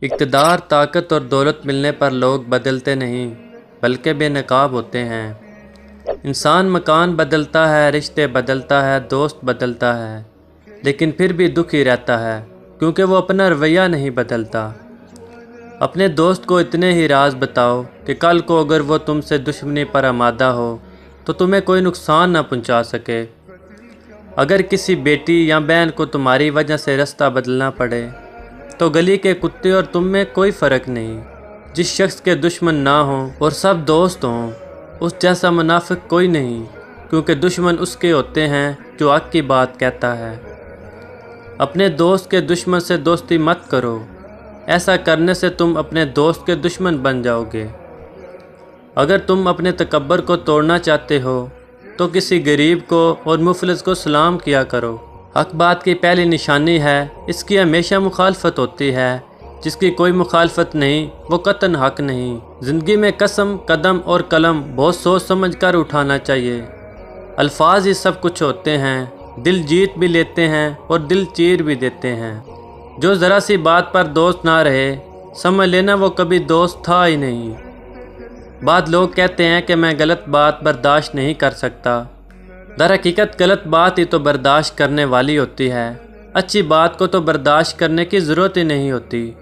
اقتدار، طاقت اور دولت ملنے پر لوگ بدلتے نہیں بلکہ بے نقاب ہوتے ہیں۔ انسان مکان بدلتا ہے، رشتے بدلتا ہے، دوست بدلتا ہے، لیکن پھر بھی دکھ ہی رہتا ہے کیونکہ وہ اپنا رویہ نہیں بدلتا۔ اپنے دوست کو اتنے ہی راز بتاؤ کہ کل کو اگر وہ تم سے دشمنی پر آمادہ ہو تو تمہیں کوئی نقصان نہ پہنچا سکے۔ اگر کسی بیٹی یا بہن کو تمہاری وجہ سے راستہ بدلنا پڑے تو گلی کے کتے اور تم میں کوئی فرق نہیں۔ جس شخص کے دشمن نہ ہوں اور سب دوست ہوں، اس جیسا منافق کوئی نہیں، کیونکہ دشمن اس کے ہوتے ہیں جو حق کی بات کہتا ہے۔ اپنے دوست کے دشمن سے دوستی مت کرو، ایسا کرنے سے تم اپنے دوست کے دشمن بن جاؤ گے۔ اگر تم اپنے تکبر کو توڑنا چاہتے ہو تو کسی غریب کو اور مفلس کو سلام کیا کرو۔ حق بات کی پہلی نشانی ہے اس کی ہمیشہ مخالفت ہوتی ہے، جس کی کوئی مخالفت نہیں وہ قطعاً حق نہیں۔ زندگی میں قسم، قدم اور قلم بہت سوچ سمجھ کر اٹھانا چاہیے۔ الفاظ ہی سب کچھ ہوتے ہیں، دل جیت بھی لیتے ہیں اور دل چیر بھی دیتے ہیں۔ جو ذرا سی بات پر دوست نہ رہے، سمجھ لینا وہ کبھی دوست تھا ہی نہیں۔ بعض لوگ کہتے ہیں کہ میں غلط بات برداشت نہیں کر سکتا۔ در حقیقت غلط بات ہی تو برداشت کرنے والی ہوتی ہے، اچھی بات کو تو برداشت کرنے کی ضرورت ہی نہیں ہوتی۔